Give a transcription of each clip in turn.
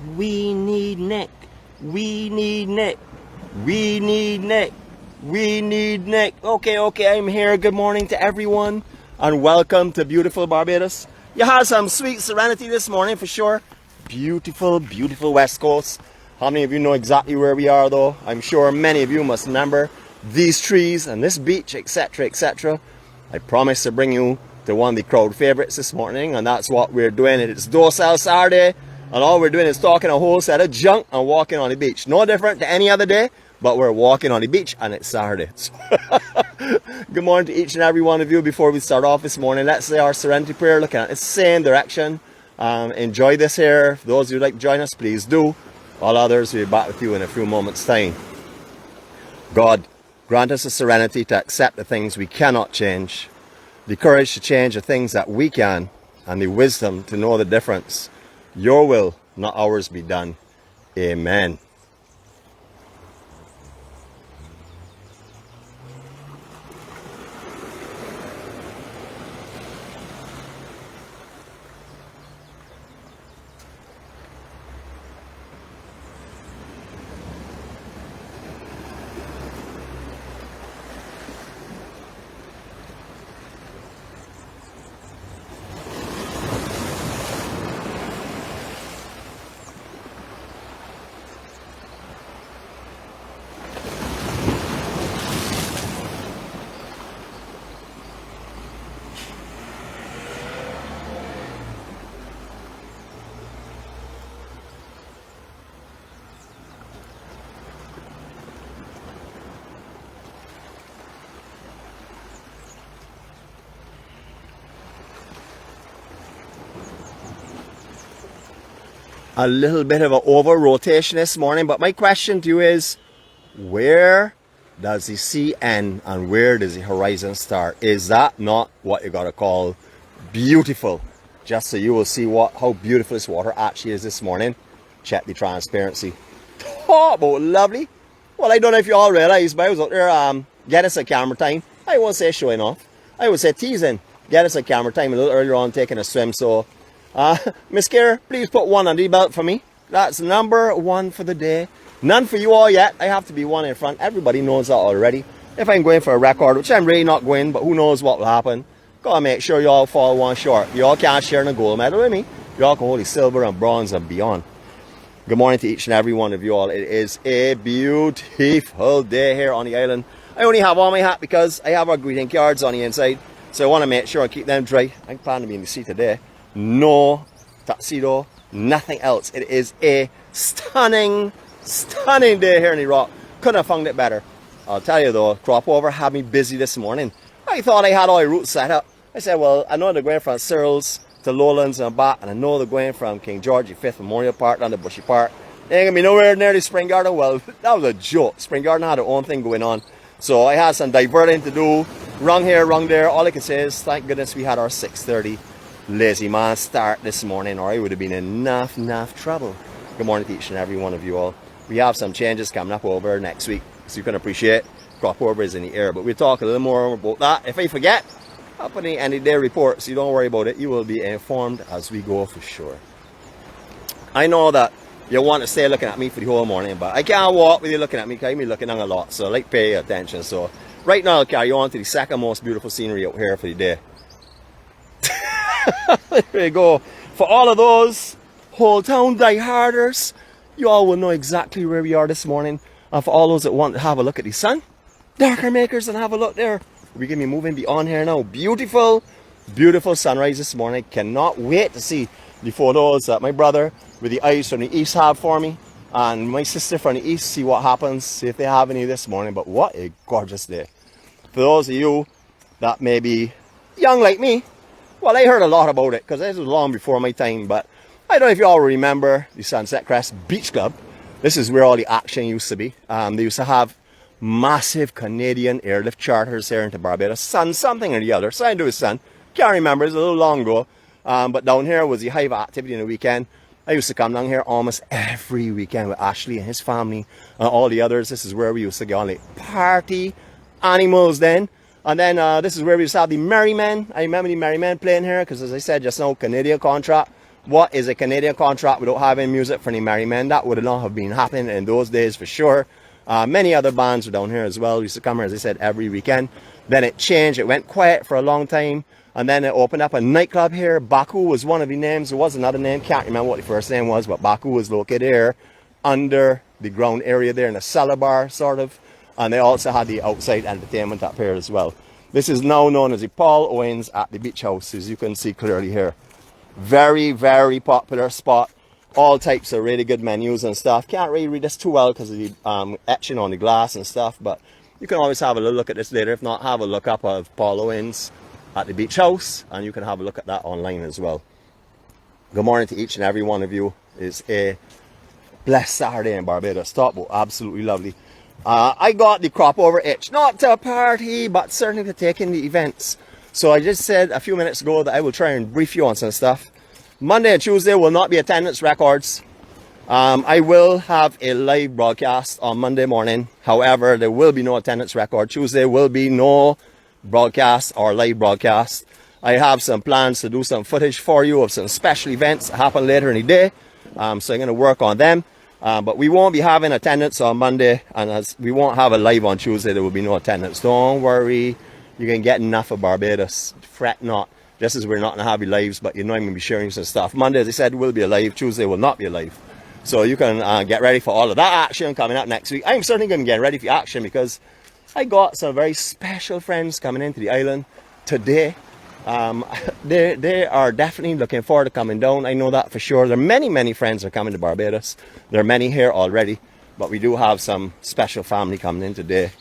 We need Nick. We need Nick. We need Nick. We need Nick. Okay, I'm here. Good morning to everyone and welcome to beautiful Barbados. You had some sweet serenity this morning for sure. Beautiful, beautiful West Coast. How many of you know exactly where we are though? I'm sure many of you must remember these trees and this beach, etc, etc. I promised to bring you to one of the crowd favorites this morning, and that's what we're doing. It's Docile Saturday, and all we're doing is talking a whole set of junk and walking on the beach. No different to any other day, but we're walking on the beach and it's Saturday. Good morning to each and every one of you. Before we start off this morning, let's say our serenity prayer, looking at the same direction. Enjoy this here. For those who would like to join us, please do. All others, we'll be back with you in a few moments' time. God, grant us the serenity to accept the things we cannot change, the courage to change the things that we can, and the wisdom to know the difference. Your will, not ours, be done. Amen. A little bit of an over rotation this morning, but my question to you is, where does the sea end and where does the horizon start? Is that not what you gotta call beautiful? Just so you will see how beautiful this water actually is this morning. Check the transparency. Talk about lovely. Well, I don't know if you all realize, but I was out there getting some camera time. I won't say showing off, I would say teasing. Getting some camera time a little earlier on, taking a swim. So Miss Kara, please put one on the belt for me. That's number one for the day. None for you all yet. I have to be one in front. Everybody knows that already. If I'm going for a record, which I'm really not going, but who knows what will happen. Gotta make sure you all fall one short. You all can't share in a gold medal with me. You all can hold the silver and bronze and beyond. Good morning to each and every one of you all. It is a beautiful day here on the island. I only have on my hat because I have our greeting cards on the inside. So I want to make sure I keep them dry. I plan to be in the sea today. No tuxedo, nothing else. It is a stunning day here in the Rock. Couldn't have found it better. I'll tell you though, crop over had me busy this morning. I thought I had all the routes set up. I said, well, I know they're going from Searles to Lowlands and back, and I know they're going from King George V Memorial Park down to Bushy Park. They ain't gonna be nowhere near the Spring Garden. Well, that was a joke. Spring Garden had their own thing going on. So I had some diverting to do. Rung here, rung there. All I can say is, thank goodness we had our 6:30 lazy man start this morning, or I would have been in enough trouble. Good morning to each and every one of you all. We have some changes coming up over next week, so you can appreciate crop over is in the air, but we'll talk a little more about that. If I forget, I'll put in any day report, so you don't worry about it. You will be informed as we go for sure. I know that you want to stay looking at me for the whole morning, but I can't walk with you looking at me because I'm looking on a lot, so like pay attention. So right now I'll carry on to the second most beautiful scenery out here for the day. There you go. For all of those Holetown dieharders, you all will know exactly where we are this morning. And for all those that want to have a look at the sun, darker makers, and have a look there. We're going to be moving beyond here now. Beautiful, beautiful sunrise this morning. Cannot wait to see the photos that my brother with the eyes from the east have for me. And my sister from the east, see what happens, see if they have any this morning. But what a gorgeous day. For those of you that may be young like me, well, I heard a lot about it because this was long before my time, but I don't know if you all remember the Sunset Crest Beach Club. This is where all the action used to be. They used to have massive Canadian airlift charters here into Barbados. Something or the other. Something to do with sun. Can't remember, it's a little long ago. But down here was the hive activity in the weekend. I used to come down here almost every weekend with Ashley and his family and all the others. This is where we used to get on like party animals then. And then this is where we used to have the Merry Men. I remember the Merry Men playing here because, as I said just now, Canadian contract. What is a Canadian contract without having music for the merry men? That would not have been happening in those days for sure. Many other bands were down here as well. We used to come here, as I said, every weekend. Then it changed. It went quiet for a long time. And then it opened up a nightclub here. Baku was one of the names. There was another name. Can't remember what the first name was. But Baku was located here under the ground area there in a cellar bar, sort of. And they also had the outside entertainment up here as well. This is now known as the Paul Owens at the Beach House, as you can see clearly here. Very, very popular spot. All types of really good menus and stuff. Can't really read this too well because of the etching on the glass and stuff, but you can always have a little look at this later. If not, have a look up of Paul Owens at the Beach House, and you can have a look at that online as well. Good morning to each and every one of you. It's a blessed Saturday in Barbados. Stop, absolutely lovely. I got the crop over itch, not to party, but certainly to take in the events. So I just said a few minutes ago that I will try and brief you on some stuff. Monday and Tuesday will not be attendance records. I will have a live broadcast on Monday morning. However, there will be no attendance record. Tuesday will be no broadcast or live broadcast. I have some plans to do some footage for you of some special events that happen later in the day. So I'm going to work on them. But we won't be having attendance on Monday, and as we won't have a live on Tuesday, there will be no attendance. Don't worry. You can get enough of Barbados. Fret not. Just as we're not going to have the lives, but you know I'm going to be sharing some stuff. Monday, as I said, will be a live. Tuesday will not be a live. So you can get ready for all of that action coming up next week. I'm certainly going to get ready for action because I got some very special friends coming into the island today. They are definitely looking forward to coming down. I know that for sure. There are many, many friends that are coming to Barbados. There are many here already, but we do have some special family coming in today.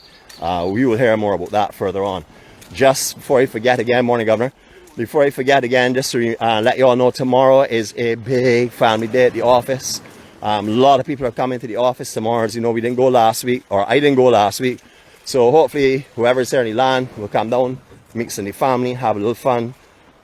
We will hear more about that further on. Just before I forget again, morning Governor, before I forget again, just to let you all know, tomorrow is a big family day at the office. A lot of people are coming to the office tomorrow. As you know, we didn't go last week, or I didn't go last week. So hopefully, whoever's here in the land will come down, mix in the family, have a little fun.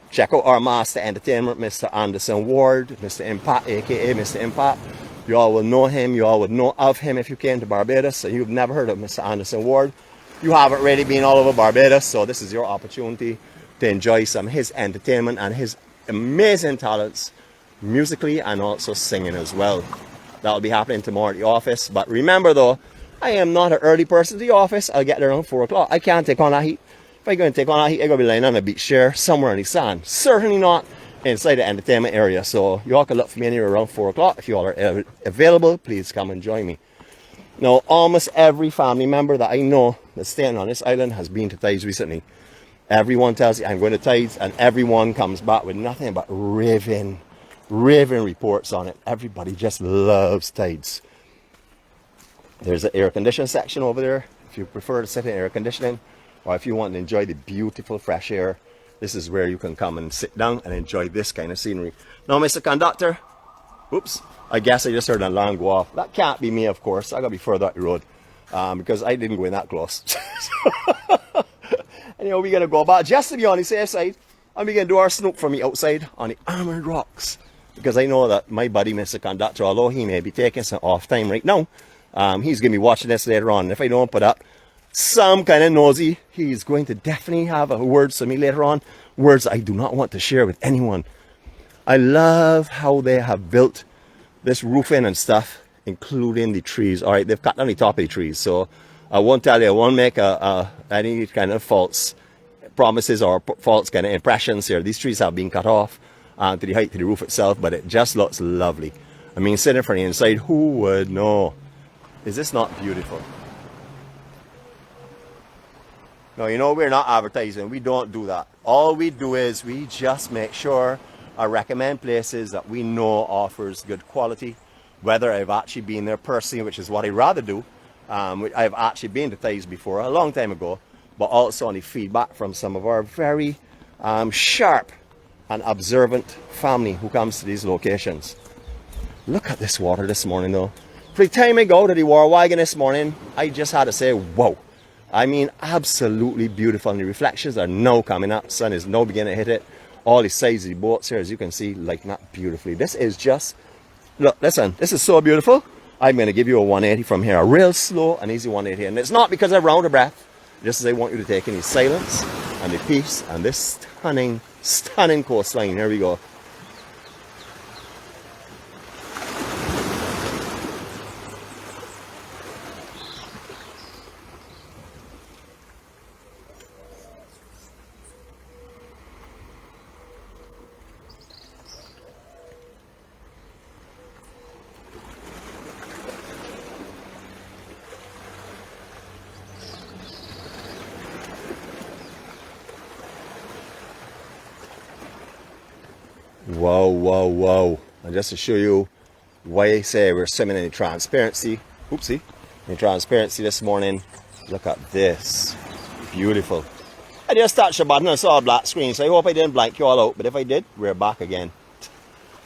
Check out our master entertainment, Mr. Anderson Ward, Mr. Impact, aka Mr. Impact. You all will know him. You all would know of him if you came to Barbados. So you've never heard of Mr. Anderson Ward. You haven't really been all over Barbados, so this is your opportunity to enjoy some of his entertainment and his amazing talents musically and also singing as well. That'll be happening tomorrow at the office. But remember though, I am not an early person to the office. I'll get there around 4 o'clock. I can't take on that heat. If I'm going to take on that heat, I'm going to be lying on a beach chair somewhere in the sand. Certainly not inside the entertainment area. So you all can look for me anywhere around 4 o'clock. If you all are available, please come and join me. Now, almost every family member that I know that's staying on this island has been to Tides recently. Everyone tells you I'm going to Tides, and everyone comes back with nothing but raving reports on it. Everybody just loves Tides. There's an air conditioning section over there if you prefer to sit in air conditioning, or if you want to enjoy the beautiful fresh air. This is where you can come and sit down and enjoy this kind of scenery. Now, Mr. Conductor, oops, I guess I just heard an alarm go off. That can't be me, of course. I gotta be further up the road because I didn't go in that close. Anyway, we're gonna go back just to be on the safe side, and we're gonna do our snoop from the outside on the Armored Rocks, because I know that my buddy, Mr. Conductor, although he may be taking some off time right now, he's gonna be watching this later on. And if I don't put up some kind of nosy, he's going to definitely have words to me later on, words I do not want to share with anyone. I love how they have built this roofing and stuff, including the trees. All right, they've cut down the top of the trees, so I won't tell you, I won't make any kind of false promises or false kind of impressions here. These trees have been cut off to the height of the roof itself, but it just looks lovely. I mean, sitting from the inside, who would know? Is this not beautiful? No, you know, we're not advertising. We don't do that. All we do is we just make sure I recommend places that we know offers good quality, whether I've actually been there personally, which is what I'd rather do. I've actually been to Thais before, a long time ago, but also on the feedback from some of our very sharp and observant family who comes to these locations. Look at this water this morning though. For the time I go to the war wagon this morning, I just had to say, whoa. I mean, absolutely beautiful. And the reflections are now coming up. Sun is now beginning to hit it. All the sides of the boats here, as you can see, lighting up beautifully. This is just, look, listen, this is so beautiful. I'm going to give you a 180 from here, a real slow and easy 180. And it's not because I'm round the breath, just as I want you to take in the silence and the peace and this stunning, stunning coastline. Here we go. Whoa, whoa, whoa. And just to show you why I say we're swimming in transparency. Oopsie. In transparency this morning. Look at this. Beautiful. I just touched the button and saw a black screen, so I hope I didn't blank you all out. But if I did, we're back again.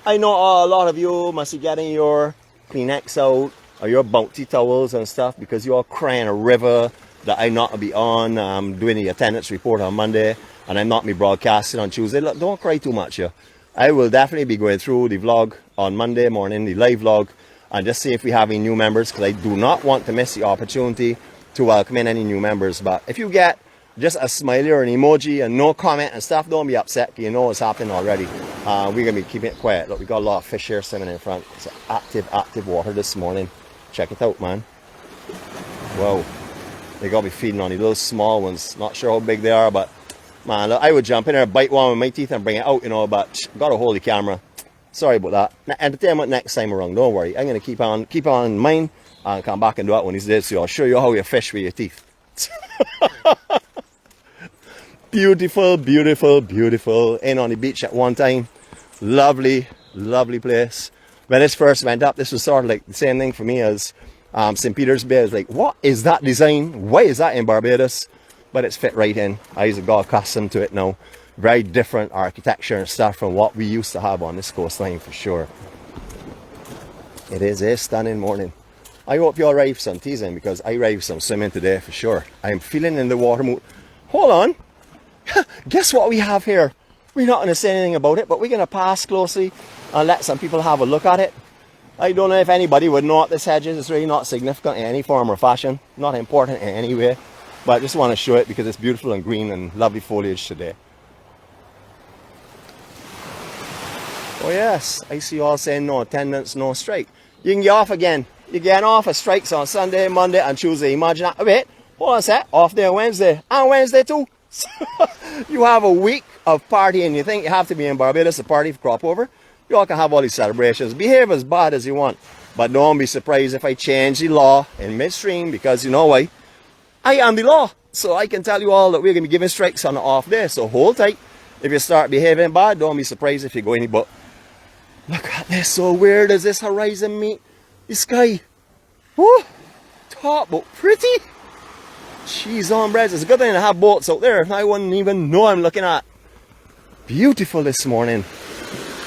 I know a lot of you must be getting your Kleenex out or your bounty towels and stuff because you're crying a river that I'm not going to be on. I'm doing the attendance report on Monday and I'm not going to be broadcasting on Tuesday. Look, don't cry too much here. I will definitely be going through the vlog on Monday morning, the live vlog, and just see if we have any new members because I do not want to miss the opportunity to welcome in any new members. But if you get just a smiley or an emoji and no comment and stuff, don't be upset. You know what's happening already. We're going to be keeping it quiet. Look, we got a lot of fish here swimming in front. It's active water this morning. Check it out, man. Whoa. They got to be feeding on these little small ones. Not sure how big they are, but man, look, I would jump in there, bite one with my teeth and bring it out, you know, but got to hold the camera. Sorry about that. Entertainment next time around, don't worry. I'm going to keep on in mind and come back and do it when he's dead, so I'll show you how you fish with your teeth. Beautiful, beautiful, beautiful. In on the beach at one time. Lovely, lovely place. When this first went up, this was sort of like the same thing for me as St. Peter's Bay. I was like, what is that design? Why is that in Barbados? But it's fit right in. I got accustomed to it now. Very different architecture and stuff from what we used to have on this coastline for sure. It is a stunning morning. I hope you all arrived some teasing because I arrived some swimming today for sure. I am feeling in the water mood. Hold on. Guess what we have here? We're not going to say anything about it, but we're going to pass closely and let some people have a look at it. I don't know if anybody would know what this hedge is. It's really not significant in any form or fashion. Not important in any way. But I just want to show it because it's beautiful and green and lovely foliage today. Oh yes, I see you all saying no attendance, no strike. You can get off again. You're getting off of strikes on Sunday, Monday and Tuesday. Imagine that. Wait, hold on a sec. Off there Wednesday. And Wednesday too. You have a week of partying. You think you have to be in Barbados to party for crop over? You all can have all these celebrations. Behave as bad as you want. But don't be surprised if I change the law in midstream because you know why? I am the law. So I can tell you all that we're going to be giving strikes on the off day. So hold tight. If you start behaving bad, don't be surprised if you go any but. Look at this. So where does this horizon meet the sky? Woo! Top but pretty. Jeez on breads. It's a good thing to have boats out there. I wouldn't even know I'm looking at. Beautiful this morning.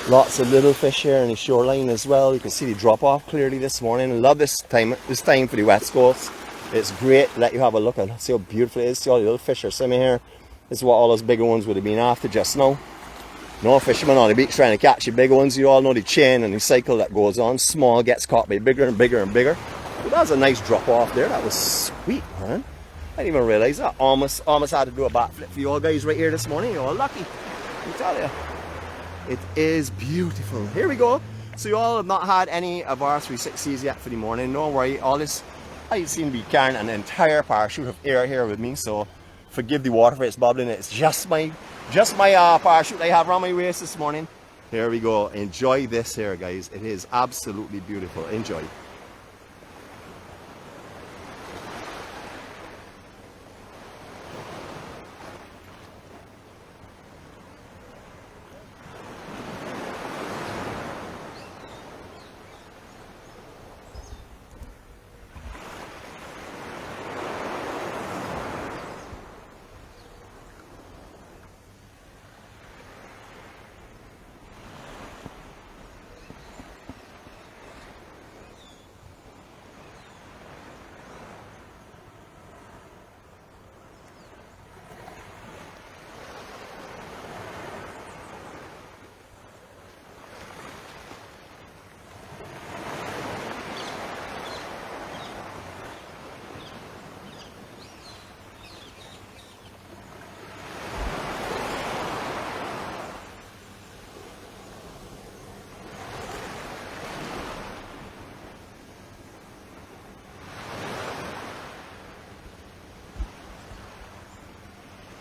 Lots of little fish here on the shoreline as well. You can see the drop off clearly this morning. I love this time for the west coast. It's great to let you have a look and see how beautiful it is. See all the little fish are swimming here. This is what all those bigger ones would have been after just now. No fishermen on the beach trying to catch the big ones. You all know the chain and the cycle that goes on. Small gets caught by bigger and bigger and bigger. But that was a nice drop off there. That was sweet, man. I didn't even realize that. Almost had to do a backflip for you all guys right here this morning. You're all lucky. I tell you. It is beautiful. Here we go. So you all have not had any of our 360s yet for the morning. Don't worry. All this, I seem to be carrying an entire parachute of air here with me. So forgive the water for it's bubbling. It's just my parachute I have around my waist this morning. Here we go. Enjoy this here, guys. It is absolutely beautiful. Enjoy.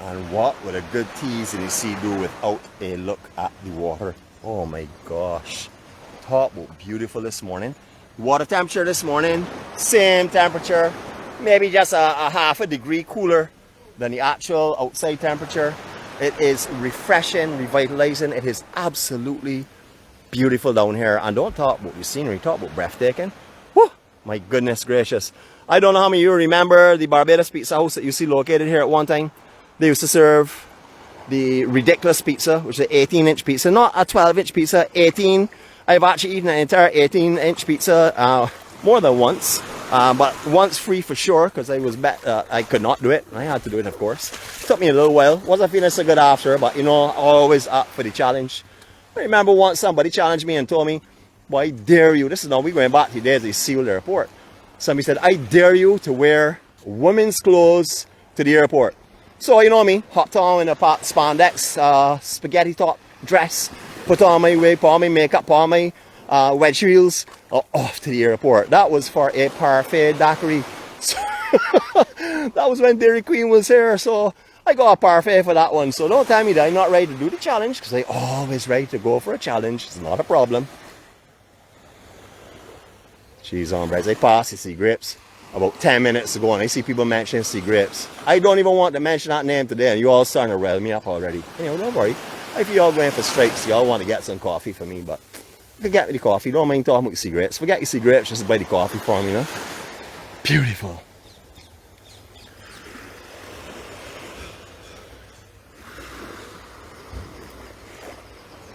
And what would a good tease in the sea do without a look at the water? Oh my gosh. Top was beautiful this morning. Water temperature this morning, same temperature, maybe just a half a degree cooler than the actual outside temperature. It is refreshing, revitalizing. It is absolutely beautiful down here. And don't talk about the scenery, talk about breathtaking. Whew, my goodness gracious. I don't know how many of you remember the Barbados Pizza House that you see located here at one time. They used to serve the ridiculous pizza, which is an 18-inch pizza, not a 12-inch pizza, 18. I've actually eaten an entire 18-inch pizza more than once. But once free for sure, because I could not do it. I had to do it, of course. Took me a little while. Wasn't feeling so good after, but you know, always up for the challenge. I remember once somebody challenged me and told me, "Boy, I dare you." This is now we going back to the days they sealed the airport. Somebody said, "I dare you to wear women's clothes to the airport." So you know me, hopped on in a spandex spaghetti top dress, put on my wig, put on my makeup, put on my wedge heels, off to the airport. That was for a parfait daiquiri. So that was when Dairy Queen was here, so I got a parfait for that one. So don't tell me that I'm not ready to do the challenge, because I'm always ready to go for a challenge. It's not a problem. Cheese on bread. I passed the sea grapes about 10 minutes ago, and I see people mentioning sea grapes. I don't even want to mention that name today, and you all starting to rile me up already. You know, don't worry. If you all going for strikes, you all want to get some coffee for me, but forget the coffee. Don't mind talking about cigarettes. Forget your cigarettes, just buy the coffee for me, you know. Beautiful.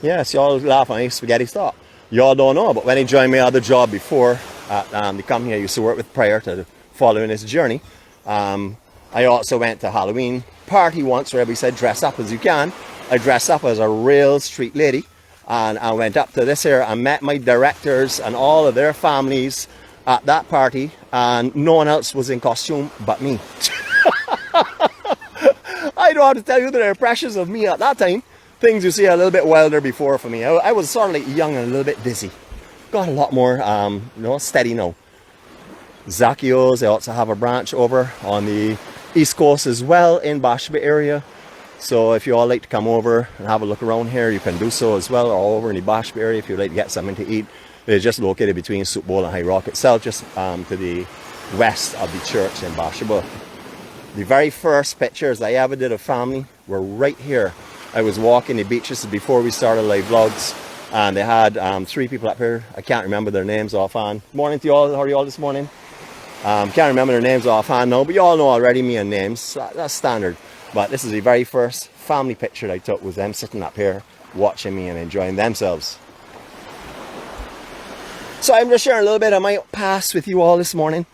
Yes, y'all laugh at my spaghetti stop. Y'all don't know, but when I joined my other job before at the company I used to work with prior to following this journey, I also went to a Halloween party once where everybody said dress up as you can. I dressed up as a real street lady, and I went up to this here and met my directors and all of their families at that party, and no one else was in costume but me. I don't have to tell you the impressions of me at that time. Things you see a little bit wilder before for me. I was sort of like young and a little bit dizzy. Got a lot more, you know, steady now. Zacchio's, they also have a branch over on the east coast as well in Bash Bay area. So if you all like to come over and have a look around here, you can do so as well, or over in the Bash Bay area if you'd like to get something to eat. It's just located between Soup Bowl and High Rock itself, just to the west of the church in Bash Bay. The very first pictures I ever did of family were right here. I was walking the beaches before we started live vlogs, and they had 3 people up here. I can't remember their names offhand. Morning to you all. How are you all this morning? Can't remember their names offhand now, but you all know already me and names. That's standard. But this is the very first family picture I took, was them sitting up here watching me and enjoying themselves. So I'm just sharing a little bit of my past with you all this morning.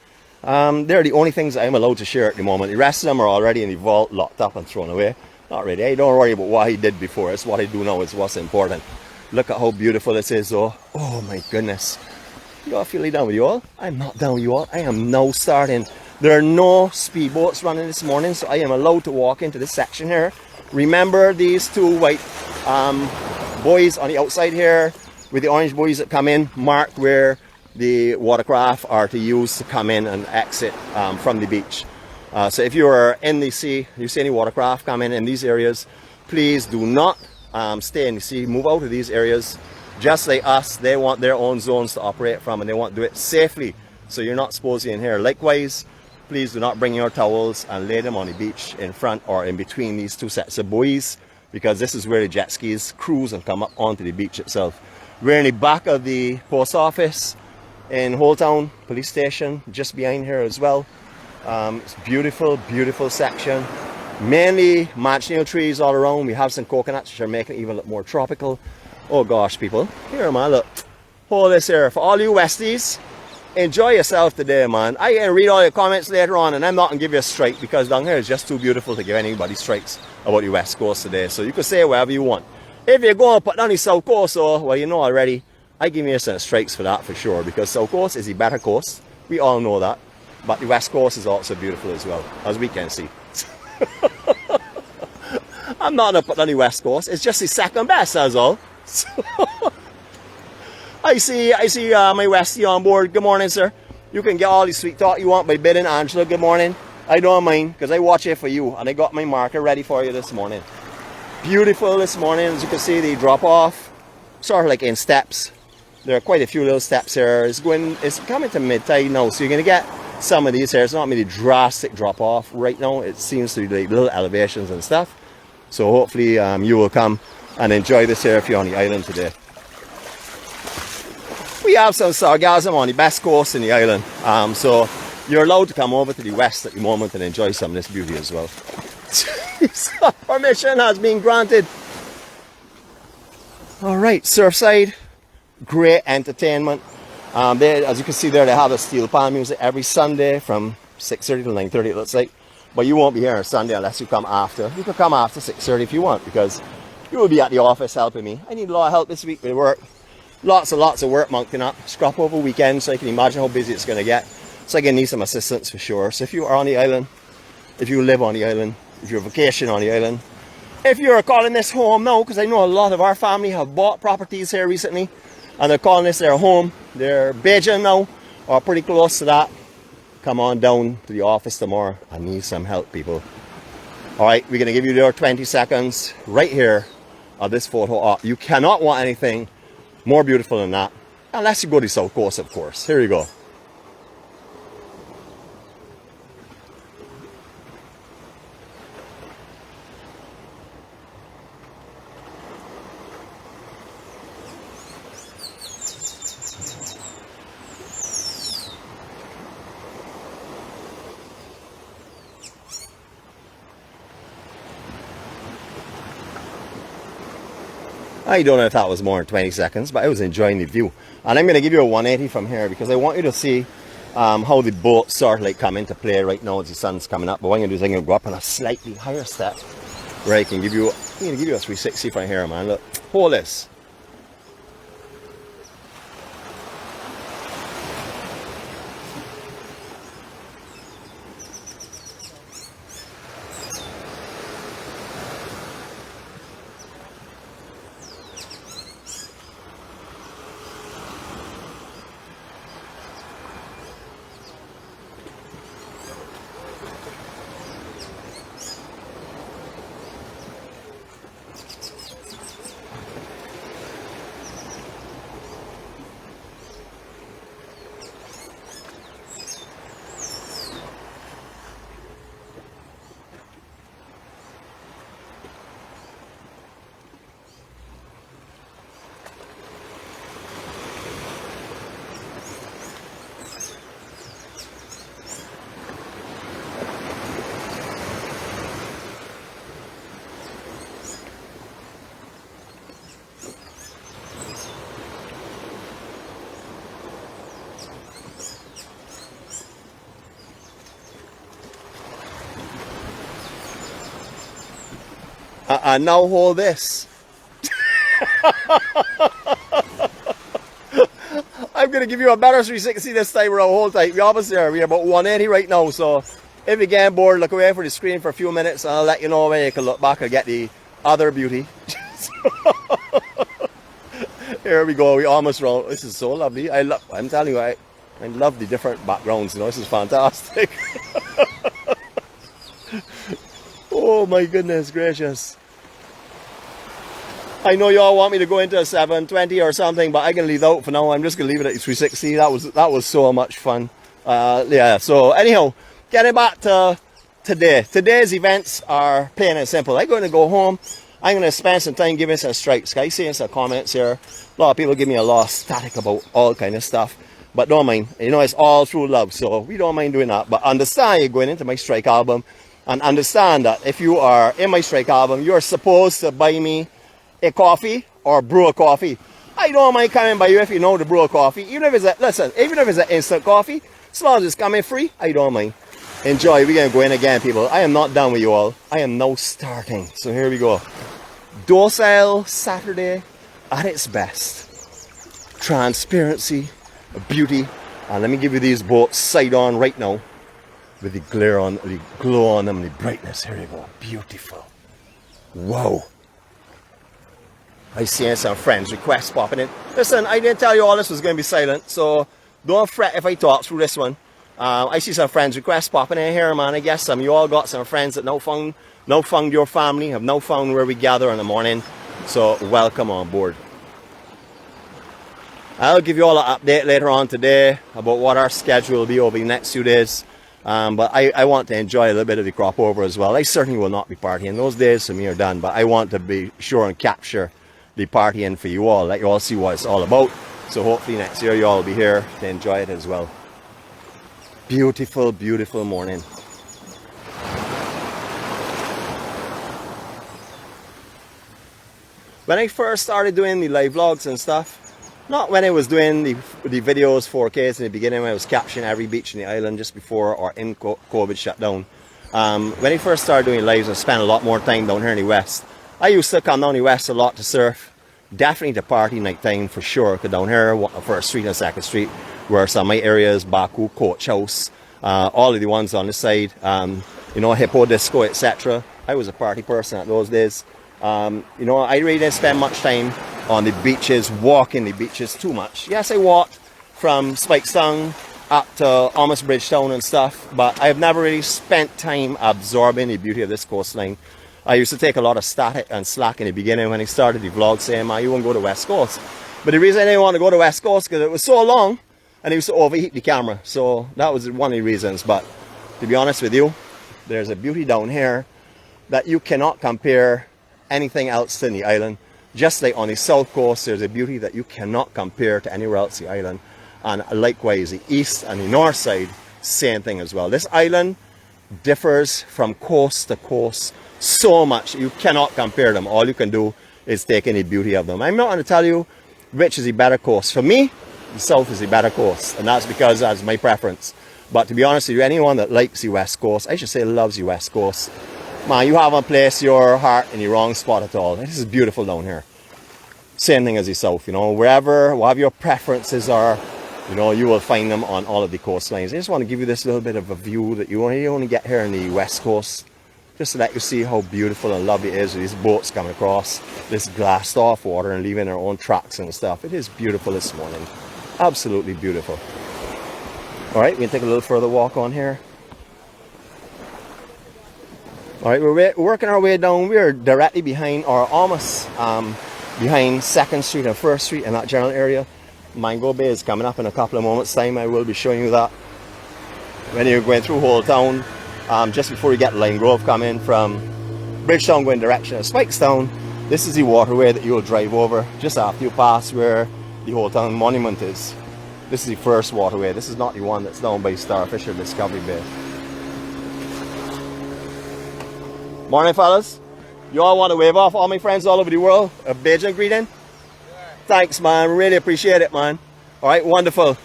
They're the only things I'm allowed to share at the moment. The rest of them are already in the vault, locked up and thrown away. Not really. Hey, don't worry about what I did before. It's what I do now is what's important. Look at how beautiful this is, though. Oh my goodness. You all feel down with you all? I'm not down with you all. I am now starting. There are no speedboats running this morning, so I am allowed to walk into this section here. Remember these 2 white buoys on the outside here with the orange buoys that come in, marked where the watercraft are to use to come in and exit from the beach. So if you are in the sea, you see any watercraft come in these areas, please do not stay in the sea. Move out of these areas. Just like us, they want their own zones to operate from, and they want to do it safely. So you're not supposed to be in here. Likewise, please do not bring your towels and lay them on the beach in front or in between these 2 sets of buoys, because this is where the jet skis cruise and come up onto the beach itself. We're in the back of the post office in Holetown police station, just behind here as well. It's beautiful, beautiful section. Mainly manchnial trees all around. We have some coconuts which are making it even look more tropical. Oh gosh, people. Here, man, look. Hold this here. For all you Westies, enjoy yourself today, man. I can read all your comments later on, and I'm not going to give you a strike, because down here is just too beautiful to give anybody strikes about the West Coast today. So you can say whatever you want. If you're going to put down the South Coast, well, you know already, I give you some strikes for that for sure, because South Coast is the better coast. We all know that. But the West Coast is also beautiful as well, as we can see. I'm not going to put on the West Coast. It's just the second best, that's all. So I see my Westie on board. Good morning, sir. You can get all the sweet talk you want by bidding Angela good morning. I don't mind, because I watch it for you, and I got my marker ready for you this morning. Beautiful this morning. As you can see, the drop off sort of like in steps. There are quite a few little steps here. It's coming to mid-tide now, so you're going to get some of these here. It's not really drastic drop off right now. It seems to be like little elevations and stuff. So hopefully you will come and enjoy this here if you're on the island today. We have some sargassum on the best coast in the island. So you're allowed to come over to the west at the moment and enjoy some of this beauty as well. Permission has been granted. Alright, Surfside, great entertainment. As you can see there, they have a steel pan music every Sunday from 6:30 to 9:30 it looks like. But you won't be here on Sunday unless you come after. You can come after 6:30 if you want, because you will be at the office helping me. I need a lot of help this week with work. Lots of work mounting up. Scrap over weekend, so I can imagine how busy it's going to get. So I'm going to need some assistance for sure. So if you are on the island, if you live on the island, if you're vacation on the island, if you're calling this home now, because I know a lot of our family have bought properties here recently, and they're calling this their home, they're Beijing now, or pretty close to that, come on down to the office tomorrow. I need some help, people. Alright, we're going to give you your 20 seconds right here of this photo op. You cannot want anything more beautiful than that, unless you go to the South Coast, of course. Here you go. I don't know if that was more than 20 seconds, but I was enjoying the view. And I'm going to give you a 180 from here because I want you to see how the boats sort of like come into play right now as the sun's coming up. But what I'm going to do is I'm going to go up on a slightly higher step where I can give you, I'm going to give you a 360 from here, man. Look, hold this. And now hold this. I'm going to give you a better 360 this time around. Hold tight. We're almost there. We're about 180 right now. So if you get bored, look away for the screen for a few minutes and I'll let you know when you can look back and get the other beauty. Here we go. We almost round. This is so lovely. I'm telling you, I love the different backgrounds. You know, this is fantastic. Oh my goodness gracious. I know y'all want me to go into a 720 or something, but I can leave out for now. I'm just going to leave it at 360. That was so much fun. Yeah, so anyhow, getting back to today. Today's events are plain and simple. I'm going to go home. I'm going to spend some time giving some strikes. I see in some comments here, a lot of people give me a lot of static about all kind of stuff. But don't mind. You know, it's all through love, so we don't mind doing that. But understand you're going into my strike album. And understand that if you are in my strike album, you're supposed to buy me a coffee or brew a coffee. I don't mind coming by you if you know to brew a coffee. Even if it's an instant coffee, as long as it's coming free, I don't mind. Enjoy. We're going to go in again, people. I am not done with you all. I am now starting. So here we go. Docile Saturday at its best. Transparency, beauty. And let me give you these boats side on right now. With the glare on, the glow on them, the brightness. Here you go. Beautiful. Wow. I see some friends requests popping in. Listen, I didn't tell you all this was going to be silent, so don't fret if I talk through this one. I see some friends requests popping in here, man. I guess some of you all got some friends that now found your family, have now found where we gather in the morning. So welcome on board. I'll give you all an update later on today about what our schedule will be over the next few days. But I want to enjoy a little bit of the crop over as well. I certainly will not be partying. Those days for me are done, but I want to be sure and capture the partying for you all, let you all see what it's all about. So hopefully next year you all will be here to enjoy it as well. Beautiful, beautiful morning. When I first started doing the live vlogs and stuff, not when I was doing the videos 4Ks in the beginning, when I was capturing every beach in the island just before or in COVID shut down. When I first started doing lives, I spent a lot more time down here in the west. I used to come down the west a lot to surf, definitely to party night time for sure, because down here, First Street and Second Street, where some of my areas, Baku, Coach House, all of the ones on the side, you know, Hippo Disco, etc. I was a party person at those days. You know, I really didn't spend much time on the beaches, walking the beaches too much. Yes, I walked from Spikestown up to almost Bridgetown and stuff, but I've never really spent time absorbing the beauty of this coastline. I used to take a lot of static and slack in the beginning when I started the vlog saying, man, you won't go to West Coast. But the reason I didn't want to go to West Coast because it was so long and I used to overheat the camera. So that was one of the reasons. But to be honest with you, there's a beauty down here that you cannot compare anything else in the island. Just like on the south coast, there's a beauty that you cannot compare to anywhere else in the island. And likewise, the east and the north side, same thing as well. This island differs from coast to coast so much, you cannot compare them. All you can do is take in the beauty of them. I'm not going to tell you which is the better coast. For me, the south is the better coast, and that's because that's my preference. But to be honest with you, anyone that likes the west coast, I should say loves the west coast, man, you haven't placed your heart in the wrong spot at all. This is beautiful down here. Same thing as the south, you know, wherever your preferences are, you know, you will find them on all of the coastlines. I just want to give you this little bit of a view that you only get here in the west coast, just to let you see how beautiful and lovely it is with these boats coming across this glassed off water and leaving their own tracks and stuff. It is beautiful this morning. Absolutely beautiful. All right, we can take a little further walk on here. All right, we're working our way down. We're directly behind, or almost behind 2nd Street and 1st Street in that general area. Mango Bay is coming up in a couple of moments time. I will be showing you that. When you're going through Holetown, just before you get Line Grove coming from Bridgetown going direction of Spikestown, this is the waterway that you'll drive over just after you pass where the Holetown Monument is. This is the first waterway. This is not the one that's down by Starfish Discovery Bay. Morning, fellas. You all want to wave off all my friends all over the world? A Bajan greeting? Yeah. Thanks, man. Really appreciate it, man. All right, wonderful.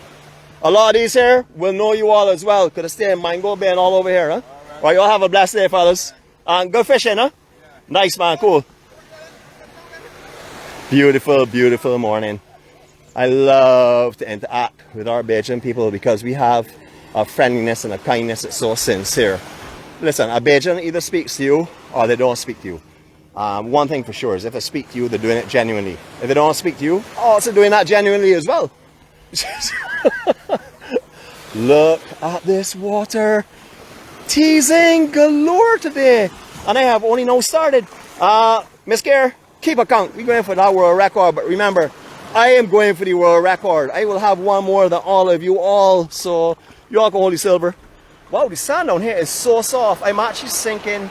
A lot of these here will know you all as well. Could have stayed in Mango Bay and all over here, huh? All right, you all have a blessed day, fellas. And good fishing, huh? Yeah. Nice, man. Cool. Beautiful, beautiful morning. I love to interact with our Bajan people because we have a friendliness and a kindness that's so sincere. Listen, a Bajan either speaks to you or they don't speak to you. One thing for sure is if they speak to you, they're doing it genuinely. If they don't speak to you, also doing that genuinely as well. Look at this water. Teasing galore today. And I have only now started. Miss Kerr, keep a count. We're going for that world record. But remember, I am going for the world record. I will have one more than all of you all. So you all can hold the silver. Wow, the sand down here is so soft. I'm actually sinking.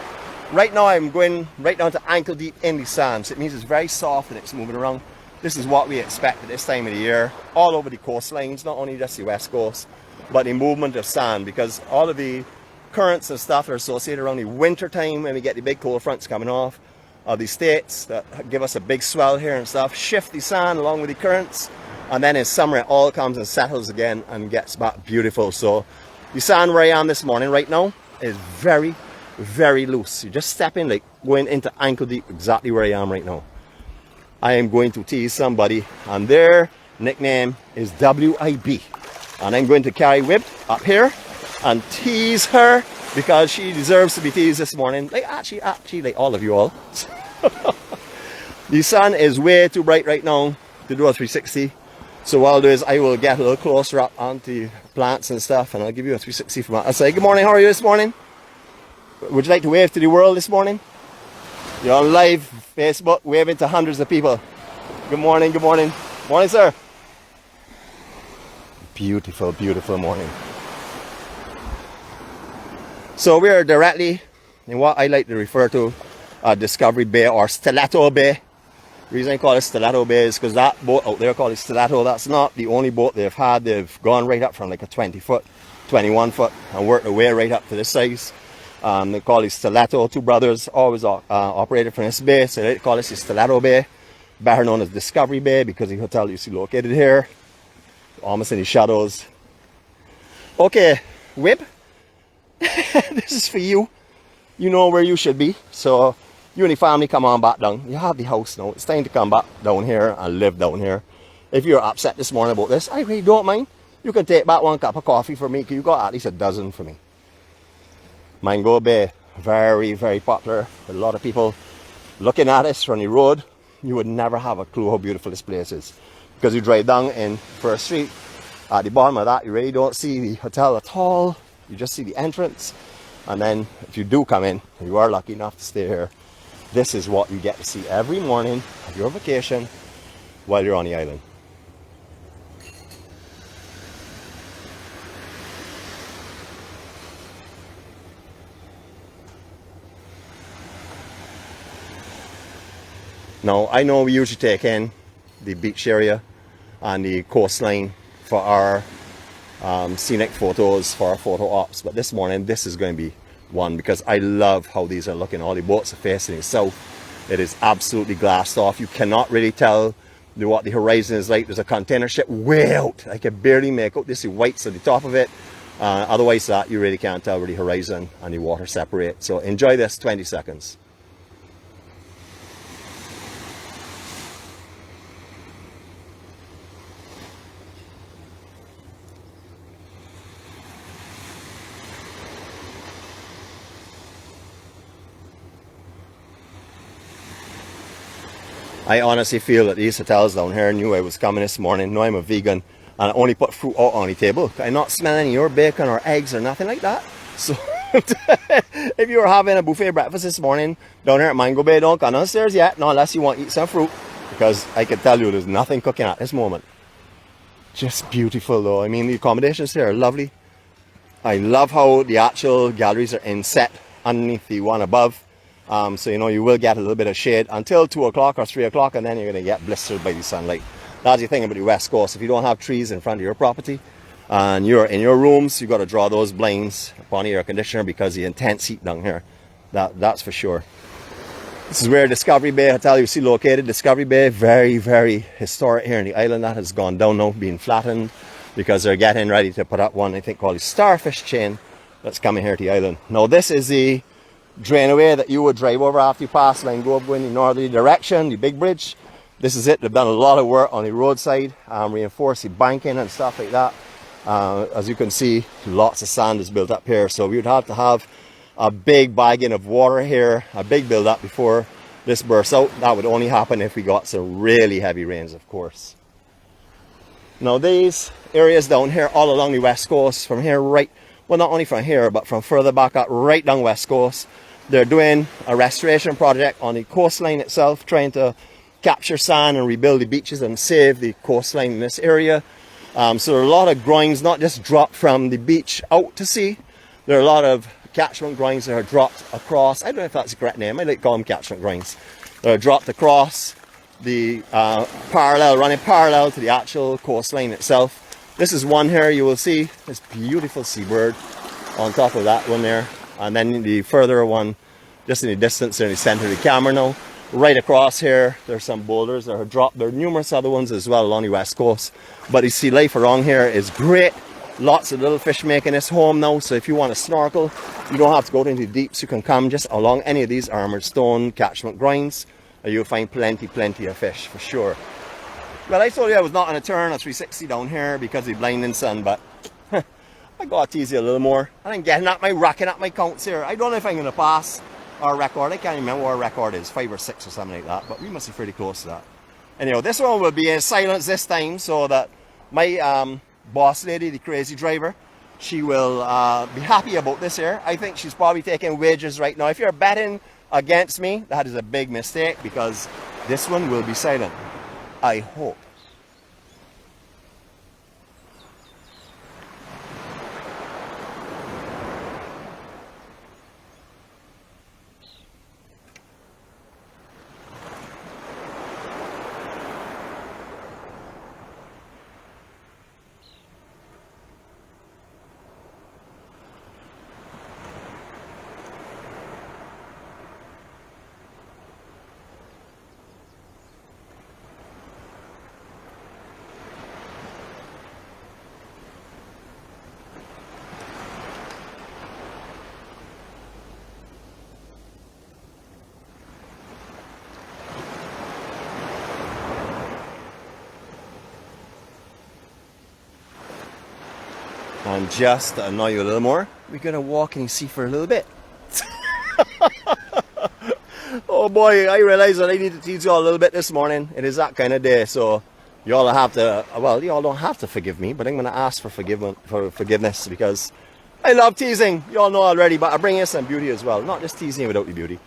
Right now I'm going right down to ankle deep in the sand. So it means it's very soft and it's moving around. This is what we expect at this time of the year. All over the coastlines, not only just the west coast, but the movement of sand. Because all of the currents and stuff are associated around the winter time when we get the big cold fronts coming off of the states that give us a big swell here and stuff. Shift the sand along with the currents. And then in summer it all comes and settles again and gets back beautiful. So the sand where I am this morning right now is very, very loose. You just step in like going into ankle deep exactly where I am right now. I am going to tease somebody and their nickname is WIB. And I'm going to carry Whip up here and tease her because she deserves to be teased this morning. Like actually like all of you all. The sun is way too bright right now to do a 360. So what I'll do is I will get a little closer up onto plants and stuff and I'll give you a 360 from that. I'll say, good morning, how are you this morning? Would you like to wave to the world this morning? You're on live Facebook, waving to hundreds of people. Good morning, good morning. Morning, sir. Beautiful, beautiful morning. So we are directly in what I like to refer to Discovery Bay or Stiletto Bay. The reason I call it Stiletto Bay is because that boat out there called it Stiletto, that's not the only boat they've had. They've gone right up from like a 20 foot, 21 foot and worked their way right up to this size. They call it Stiletto. Two brothers always operated from this bay, so they call it the Stiletto Bay, better known as Discovery Bay because the hotel you see located here, almost in the shadows. Okay, Wib, this is for you. You know where you should be, so you and the family come on back down. You have the house now. It's time to come back down here and live down here. If you're upset this morning about this, I really don't mind. You can take back one cup of coffee for me because you got at least a dozen for me. Mango Bay, very, very popular. A lot of people looking at this from the road. You would never have a clue how beautiful this place is. Because you drive down in First Street, at the bottom of that, you really don't see the hotel at all. You just see the entrance. And then if you do come in, you are lucky enough to stay here. This is what you get to see every morning of your vacation while you're on the island. Now, I know we usually take in the beach area and the coastline for our scenic photos, for our photo ops, but this morning this is going to be one because I love how these are looking. All the boats are facing the south. It is absolutely glassed off. You cannot really tell what the horizon is like. There's a container ship way out. I can barely make out. This is whites at the top of it. Otherwise that you really can't tell where the horizon and the water separate. So enjoy this 20 seconds. I honestly feel that these hotels down here knew I was coming this morning. Know I'm a vegan and I only put fruit out on the table. I'm not smelling any of your bacon or eggs or nothing like that. So if you were having a buffet breakfast this morning down here at Mango Bay, don't come downstairs yet, not unless you want to eat some fruit, because I can tell you there's nothing cooking at this moment. Just beautiful though. I mean, the accommodations here are lovely. I love how the actual galleries are inset underneath the one above. So you know you will get a little bit of shade until 2 o'clock or 3 o'clock, and then you're going to get blistered by the sunlight. That's the thing about the West Coast. If you don't have trees in front of your property and you're in your rooms, you've got to draw those blinds upon the air conditioner because the intense heat down here. That's for sure. This is where Discovery Bay Hotel you see located. Discovery Bay, very, very historic here in the island. That has gone down now, being flattened because they're getting ready to put up one, I think, called the Starfish chain that's coming here to the island. Now this is the drainaway that you would drive over after you pass and go up in the northerly direction, the big bridge. This is it. They've done a lot of work on the roadside, reinforced the banking and stuff like that. As you can see, lots of sand is built up here, so we would have to have a big bagging of water here, a big build up before this bursts out. That would only happen if we got some really heavy rains, of course. Now these areas down here all along the west coast, from here right, well not only from here but from further back up right down west coast, they're doing a restoration project on the coastline itself, trying to capture sand and rebuild the beaches and save the coastline in this area. So there are a lot of groins not just dropped from the beach out to sea. There are a lot of catchment groins that are dropped across. I don't know if that's the correct name. I like to call them catchment groins. They're dropped across the running parallel to the actual coastline itself. This is one here. You will see this beautiful seabird on top of that one there. And then the further one, just in the distance, in the center of the camera now, right across here, there's some boulders that are dropped. There are numerous other ones as well along the west coast. But you see, life along here is great. Lots of little fish making this home now. So if you want to snorkel, you don't have to go into the deeps. You can come just along any of these armored stone catchment groins, and you'll find plenty of fish for sure. Well, I told you I was not on a turn of 360 down here because of the blinding sun, but I got to tease you a little more. I'm racking up my counts here. I don't know if I'm going to pass our record. I can't remember what our record is, 5 or 6 or something like that, but we must be pretty close to that. Anyhow, this one will be in silence this time so that my boss lady, the crazy driver, she will be happy about this here. I think she's probably taking wages right now. If you're betting against me, that is a big mistake because this one will be silent. I hope. And just to annoy you a little more, we're gonna walk in the sea for a little bit. Oh boy, I realize that I need to teach you all a little bit this morning. It is that kind of day, so y'all have to, well, y'all don't have to forgive me, but I'm gonna ask for forgiveness because I love teasing. Y'all know already, but I bring you some beauty as well. Not just teasing you without the beauty.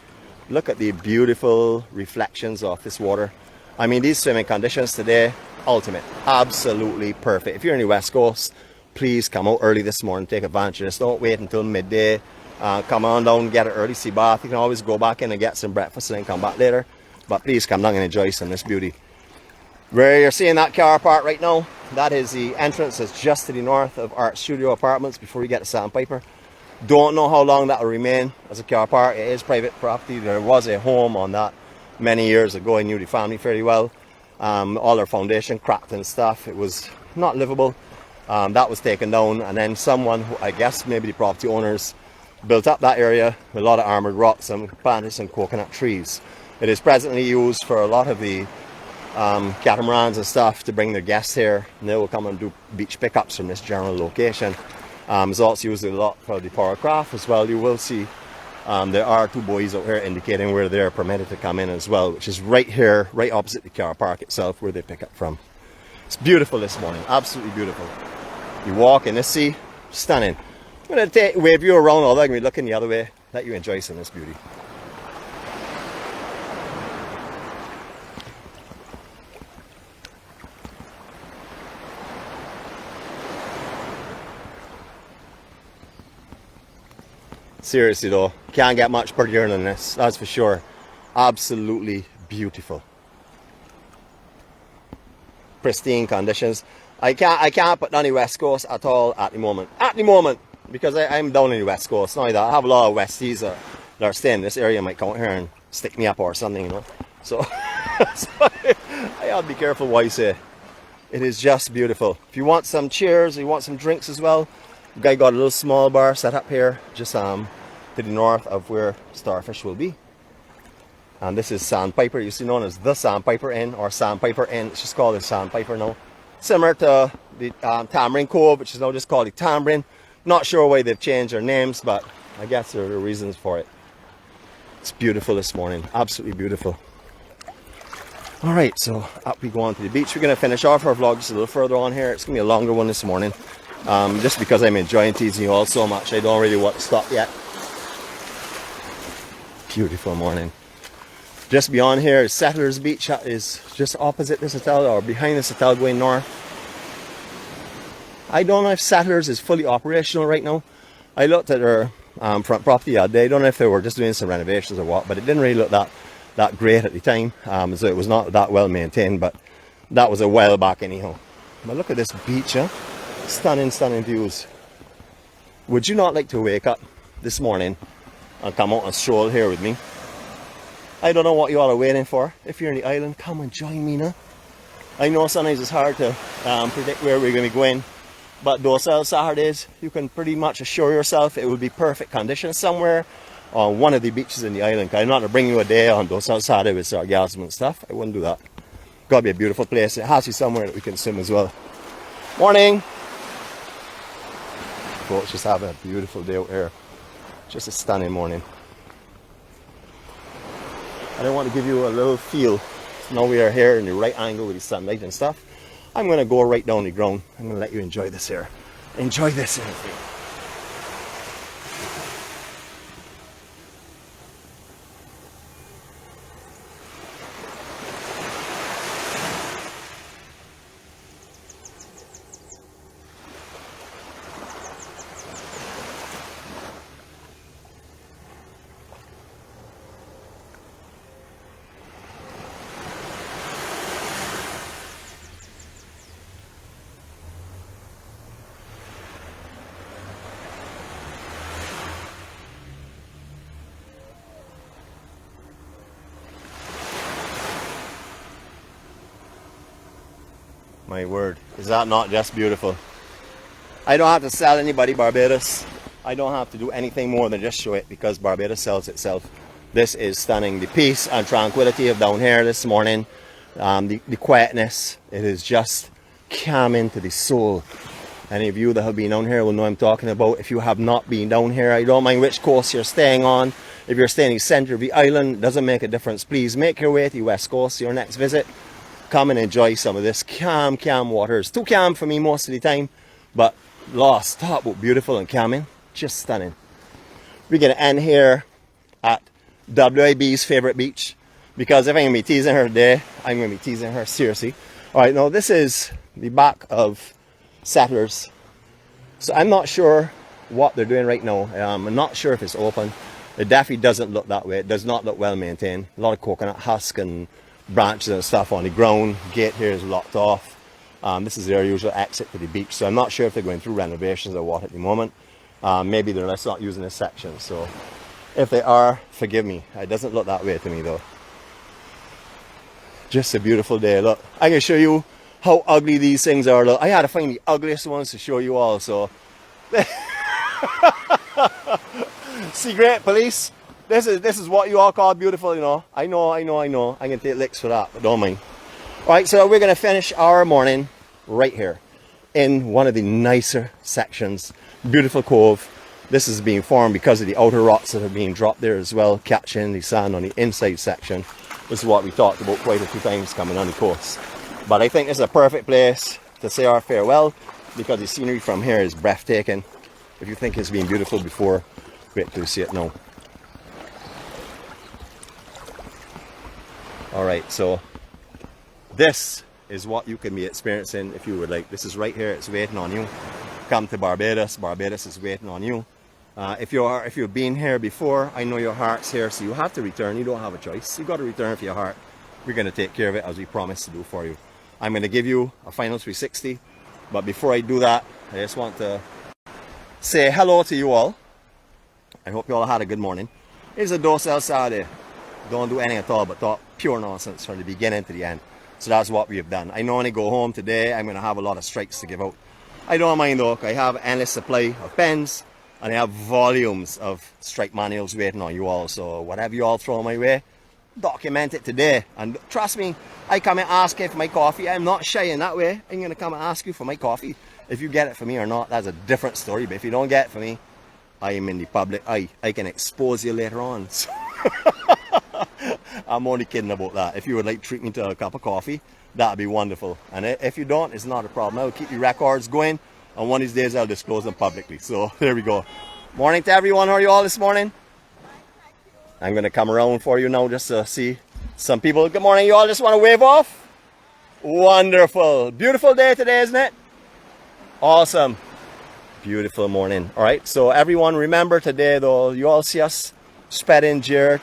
Look at the beautiful reflections of this water. I mean, these swimming conditions today, ultimate, absolutely perfect. If you're in the West Coast, please come out early this morning, take advantage of this. Don't wait until midday. Come on down, get an early sea bath. You can always go back in and get some breakfast and then come back later. But please come down and enjoy some of this beauty. Where you're seeing that car park right now, that is the entrance that's just to the north of our studio apartments before you get to Sandpiper. Don't know how long that will remain as a car park. It is private property. There was a home on that many years ago. I knew the family fairly well. All their foundation cracked and stuff. It was not livable. That was taken down, and then someone, who I guess maybe the property owners, built up that area with a lot of armored rocks and planted some coconut trees. It is presently used for a lot of the catamarans and stuff to bring their guests here, and they will come and do beach pickups from this general location. It's also used a lot for the powercraft as well. You will see there are two buoys out here indicating where they're permitted to come in as well, which is right here, right opposite the car park itself, where they pick up from. It's beautiful this morning, absolutely beautiful. You walk in the sea, stunning. I'm going to wave you around, although I'm going to be looking the other way, let you enjoy some of this beauty. Seriously though, can't get much prettier than this, that's for sure. Absolutely beautiful. Pristine conditions. I can't put down the West Coast at all at the moment. At the moment, because I'm down in the West Coast. Not only that, I have a lot of Westies that are staying in this area, might come out here and stick me up or something, you know. So, so I gotta be careful what I say. It is just beautiful. If you want some cheers, you want some drinks as well, the guy got a little small bar set up here, just to the north of where Starfish will be. And this is Sandpiper, used to be known as the Sandpiper Inn or Sandpiper Inn. It's just called the Sandpiper now. Similar to the Tamarind Cove, which is now just called the Tamarind. Not sure why they've changed their names, but I guess there are reasons for it. It's beautiful this morning, absolutely beautiful. All right, so up we go on to the beach. We're going to finish off our vlog just a little further on here. It's going to be a longer one this morning. Just because I'm enjoying teasing you all so much, I don't really want to stop yet. Beautiful morning. Just beyond here is Settlers Beach. Is just opposite this hotel or behind this hotel going north. I don't know if Settlers is fully operational right now. I looked at their front property the other day. I don't know if they were just doing some renovations or what, but it didn't really look that great at the time. So it was not that well maintained, but that was a while back anyhow. But look at this beach, huh? Stunning, stunning views. Would you not like to wake up this morning and come out and stroll here with me? I don't know what you all are waiting for. If you're in the island, come and join me now. I know sometimes it's hard to predict where we're going to be going, but those Saturdays, you can pretty much assure yourself it will be perfect conditions somewhere on one of the beaches in the island. I'm not to bring you a day on those Saturdays with sargassum and stuff. I wouldn't do that. Gotta be a beautiful place. It has to be somewhere that we can swim as well. Morning! Folks, just having a beautiful day out here. Just a stunning morning. I want to give you a little feel. Now we are here in the right angle with the sunlight and stuff. I'm going to go right down the ground. I'm going to let you enjoy this here. Enjoy this in the My word, is that not just beautiful? I don't have to sell anybody Barbados. I don't have to do anything more than just show it because Barbados sells itself. This is stunning. The peace and tranquility of down here this morning, the quietness, it is just calming to the soul. Any of you that have been down here will know I'm talking about. If you have not been down here, I don't mind which coast you're staying on. If you're staying in the center of the island, it doesn't make a difference. Please make your way to the west coast, your next visit. Come and enjoy some of this calm waters. Too calm for me most of the time, but lost, talk about beautiful and calming, just stunning. We're gonna end here at WIB's favorite beach, because if I'm gonna be teasing her today, I'm gonna be teasing her seriously. All right, now this is the back of Settlers. So I'm not sure what they're doing right now. I'm not sure if it's open. It definitely doesn't look that way. It does not look well maintained. A lot of coconut husk and branches and stuff on the ground. Gate here is locked off. This is their usual exit to the beach. So I'm not sure if they're going through renovations or what at the moment. Maybe they're just not using this section. So if they are, forgive me. It doesn't look that way to me though. Just a beautiful day. Look, I can show you how ugly these things are. Look, I had to find the ugliest ones to show you all. So, secret police. This is what you all call beautiful, you know. I know. I can take licks for that, but don't mind. All right, so we're gonna finish our morning right here in one of the nicer sections. Beautiful cove. This is being formed because of the outer rocks that are being dropped there as well, catching the sand on the inside section. This is what we talked about quite a few times coming on the coast. But I think it's a perfect place to say our farewell, because the scenery from here is breathtaking. If you think it's been beautiful before, wait till you see it now. Alright, so this is what you can be experiencing if you would like. This is right here, it's waiting on you. Come to Barbados, Barbados is waiting on you. If you've been here before, I know your heart's here, so you have to return. You don't have a choice. You got to return for your heart. We're going to take care of it as we promised to do for you. I'm going to give you a final 360, but before I do that, I just want to say hello to you all. I hope you all had a good morning. It's a docile Saturday. Don't do anything at all but talk pure nonsense from the beginning to the end. So that's what we have done. I know when I go home today, I'm going to have a lot of strikes to give out. I don't mind though. I have endless supply of pens, and I have volumes of strike manuals waiting on you all. So whatever you all throw my way, document it today. And trust me, I come and ask you for my coffee. I'm not shy in that way. I'm going to come and ask you for my coffee. If you get it for me or not, that's a different story. But if you don't get it for me, I am in the public eye. I can expose you later on. So I'm only kidding about that. If you would like to treat me to a cup of coffee, that'd be wonderful. And if you don't, it's not a problem. I'll keep the records going, and one of these days I'll disclose them publicly. So there we go. Morning to everyone. How are you all this morning? I'm going to come around for you now just to see some people. Good morning. You all just want to wave off? Wonderful. Beautiful day today, isn't it? Awesome. Beautiful morning. All right. So everyone, remember today though, you all see us spreading cheer,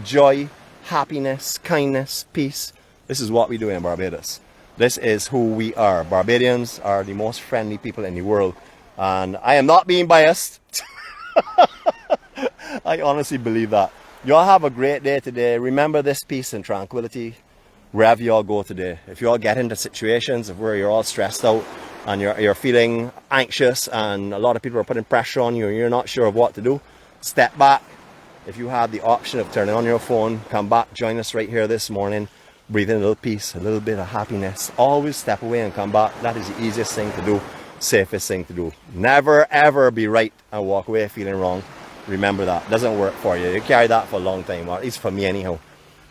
joy, happiness, kindness, peace. This is what we do in Barbados. This is who we are. Barbadians are the most friendly people in the world. And I am not being biased. I honestly believe that. You all have a great day today. Remember this peace and tranquility wherever you all go today. If you all get into situations of where you're all stressed out and you're feeling anxious and a lot of people are putting pressure on you and you're not sure of what to do, step back. If you have the option of turning on your phone, come back, join us right here this morning. Breathe in a little peace, a little bit of happiness. Always step away and come back. That is the easiest thing to do, safest thing to do. Never ever be right and walk away feeling wrong. Remember that. It doesn't work for you. You carry that for a long time, or at least for me anyhow.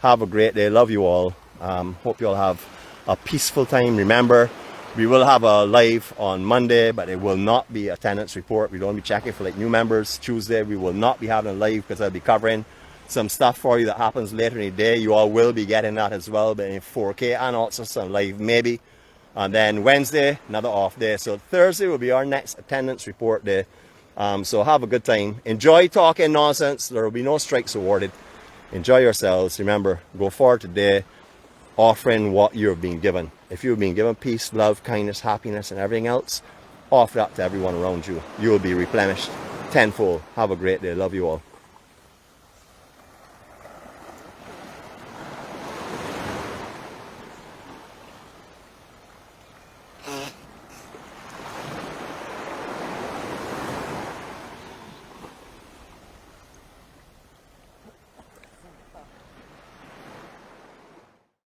Have a great day. Love you all. Hope you all have a peaceful time. Remember, we will have a live on Monday, but it will not be attendance report. We don't be checking for like new members. Tuesday, we will not be having a live because I'll be covering some stuff for you that happens later in the day. You all will be getting that as well, but in 4K and also some live maybe. And then Wednesday, another off day. So Thursday will be our next attendance report day. So have a good time. Enjoy talking nonsense. There will be no strikes awarded. Enjoy yourselves. Remember, go forward today offering what you've been given. If you've been given peace, love, kindness, happiness, and everything else, offer that to everyone around you. You will be replenished tenfold. Have a great day. Love you all.